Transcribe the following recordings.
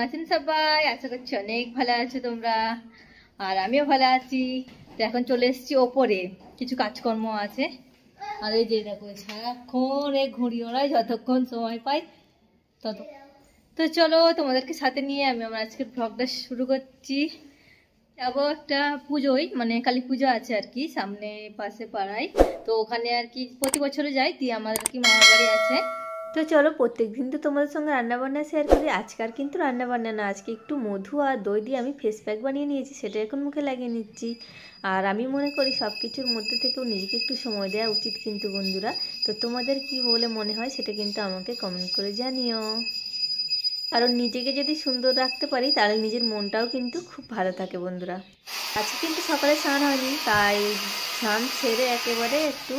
আছেন সবাই? আশা করছি অনেক ভালো আছো তোমরা, আর আমিও ভালো আছি। তো এখন চলে এসেছি ওপরে, কিছু কাজকর্ম আছে। আর এই যে দেখো সারাক্ষণ এই ঘুড়ি ওড়াই, যতক্ষণ সময় পাই তত। তো চলো তোমাদেরকে সাথে নিয়ে আমি আমার আজকের ব্লগটা শুরু করছি। যাবো একটা পুজোয়, মানে কালী পুজো আছে আর কি সামনে পাশে পাড়ায়। তো ওখানে আর কি প্রতি বছরে যাই, দিয়ে আমাদের কি মামার বাড়ি আছে। তো চলো প্রত্যেকদিন তো তোমাদের সঙ্গে রান্নাবান্না শেয়ার করি, আজকাল কিন্তু রান্নাবান্না না, আজকে একটু মধু আর দই দিয়ে আমি ফেস প্যাক বানিয়ে নিয়েছি, সেটা এখন মুখে লাগিয়ে নিচ্ছি। আর আমি মনে করি সব কিছুর মধ্যে থেকেও নিজেকে একটু সময় দেওয়া উচিত কিন্তু বন্ধুরা। তো তোমাদের কি বলে মনে হয় সেটা কিন্তু আমাকে কমেন্ট করে জানিও। কারণ নিজেকে যদি সুন্দর রাখতে পারি তাহলে নিজের মনটাও কিন্তু খুব ভালো থাকে বন্ধুরা। আজকে কিন্তু সকালে স্নান হয়নি, তাই স্নান সেরে একেবারে একটু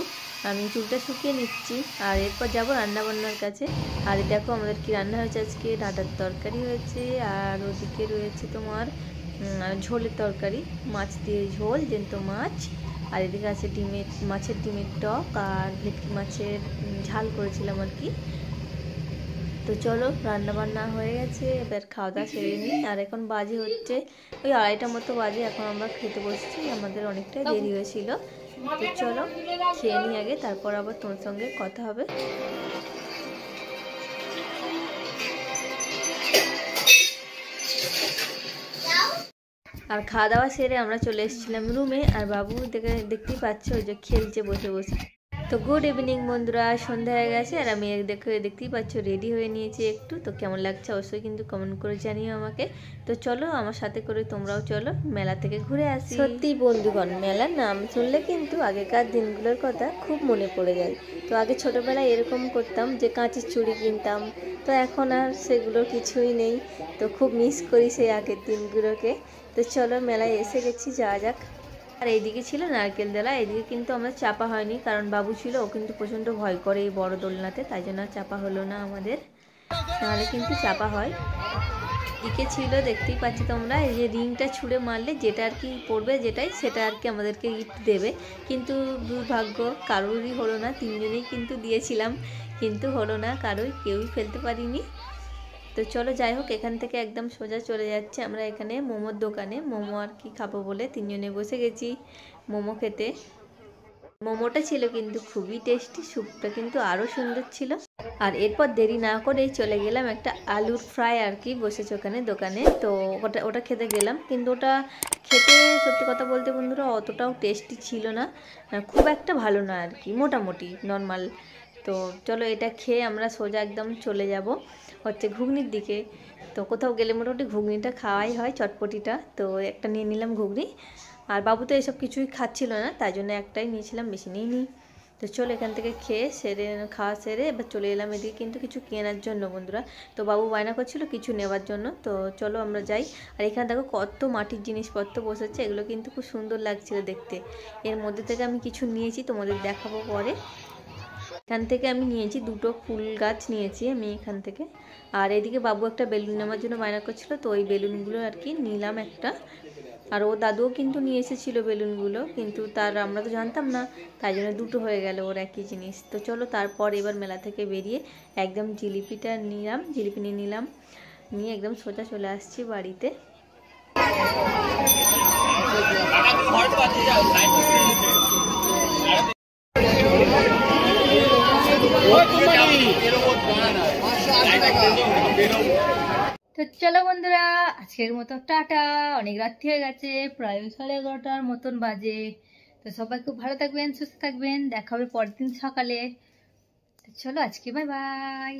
আমি চুলটা শুকিয়ে নিচ্ছি। আর এরপর যাবো রান্নাবান্নার কাছে। আর দেখো আমাদের কি রান্না হয়েছে, আজকে ডাঁটার তরকারি হয়েছে, আর ওদিকে রয়েছে তোমার ঝোলের তরকারি, মাছ দিয়ে ঝোল, জ্যান্ত মাছ। আর এদিকে আছে মাছের ডিমের টক, আর ভেটকি মাছের ঝাল করেছিলাম আর কি। তো চলো রান্নাবান্না হয়ে গেছে, এবার খাওয়া দাওয়া সেরে নিই। আর এখন বাজে হচ্ছে ওই 2:30টার মতো বাজে, এখন আমরা খেতে বসছি, আমাদের অনেকটাই দেরি হয়েছিল। তো চলো খেয়ে নিই আগে, তারপর আবার তোমার সঙ্গে কথা হবে। আর খাওয়া দাওয়া সেরে আমরা চলে এসেছিলাম রুমে, আর বাবু দেখতেই পাচ্ছ ওই যে খেলছে বসে বসে। তো গুড ইভিনিং বন্ধুরা, সন্ধ্যা হয়ে গেছে, আর আমি দেখতেই পাচ্ছ রেডি হয়ে নিয়েছি একটু। তো কেমন লাগছে অবশ্যই কিন্তু কমেন্ট করে জানিও আমাকে। তো চলো আমার সাথে করে তোমরাও চলো মেলা থেকে ঘুরে আসি। সত্যি বন্ধুগণ, মেলার নাম শুনলে কিন্তু আগেকার দিনগুলোর কথা খুব মনে পড়ে যায়। তো আগে ছোটোবেলায় এরকম করতাম যে কাঁচের চুড়ি কিনতাম, তো এখন আর সেগুলো কিছুই নেই। তো খুব মিস করি সেই আগের দিনগুলোকে। তো চলো মেলায় এসে গেছি, যাওয়া যাক। আর এইদিকে ছিল নারকেল দোলা, এদিকে কিন্তু আমরা চাপা হয়নি, কারণ বাবু ছিল, ও কিন্তু প্রচণ্ড ভয় করে এই বড় দোলনাতে, তাই জন্য চাপা হলো না আমাদের, নাহলে কিন্তু চাপা হয়। এদিকে ছিল দেখতেই পাচ্ছ তোমরা, এই যে রিংটা ছুঁড়ে মারলে যেটা আর কি পড়বে, যেটাই সেটা আর কি আমাদেরকে গিফট দেবে। কিন্তু দুর্ভাগ্য কারোরই হলো না, তিনজনেই কিন্তু দিয়েছিলাম, কিন্তু হলো না কারোই, কেউই ফেলতে পারিনি। তো চলো যাই হোক, এখান থেকে একদম সোজা চলে যাচ্ছে আমরা এখানে মোমোর দোকানে, মোমো আর কি খাবো বলে তিনজনে বসে গেছি মোমো খেতে। মোমোটা ছিল কিন্তু খুবই টেস্টি, স্যুপটা কিন্তু আরও সুন্দর ছিল। আর এরপর দেরি না করেই চলে গেলাম একটা আলুর ফ্রাই আর কি বসেছে ওখানে দোকানে, তো ওটা খেতে গেলাম। কিন্তু ওটা খেতে সত্যি কথা বলতে বন্ধুরা অতটাও টেস্টি ছিল না, খুব একটা ভালো না আর কি, মোটামুটি নর্মাল। তো চলো এটা খেয়ে আমরা সোজা একদম চলে যাব হচ্ছে ঘুগনির দিকে। তো কোথাও গেলে মোটামুটি ঘুগনিটা খাওয়াই হয়, চটপটিটা। তো একটা নিয়ে নিলাম ঘুগনি, আর বাবু তো এসব কিছুই খাচ্ছিল না, তাই জন্য একটাই নিয়েছিলাম, বেশি নিইনি। তো চলো এখান থেকে খাওয়া সেরে এবার চলে এলাম এদিকে কিন্তু কিছু কেনার জন্য বন্ধুরা। তো বাবু বায়না করছিল কিছু নেওয়ার জন্য, তো চলো আমরা যাই। আর এখানে দেখো কত মাটির জিনিসপত্র বসেছে, এগুলো কিন্তু খুব সুন্দর লাগছিল দেখতে। এর মধ্যে থেকে আমি কিছু নিয়েছি, তোমাদের দেখাবো পরে। এখান থেকে আমি নিয়েছি দুটো ফুল গাছ নিয়েছি আমি এখান থেকে। আর এদিকে বাবু একটা বেলুন নেওয়ার জন্য বায়না করছিল, তো ওই বেলুনগুলো আর কি নিলাম একটা। আর ও দাদুও কিন্তু নিয়ে এসেছিলো বেলুনগুলো, কিন্তু আমরা তো জানতাম না, তাই জন্য দুটো হয়ে গেল ওর একই জিনিস। তো চলো তারপর এবার মেলা থেকে বেরিয়ে একদম জিলিপি নিয়ে নিলাম, নিয়ে একদম সোজা চলে আসছি বাড়িতে। তো চলো বন্ধুরা আজকের মতো টাটা, অনেক রাত্রি হয়ে গেছে, প্রায় 11:30টার মতন বাজে। তো সবাই খুব ভালো থাকবেন, সুস্থ থাকবেন, দেখা হবে পরের দিন সকালে। তো চলো আজকে বাই বাই।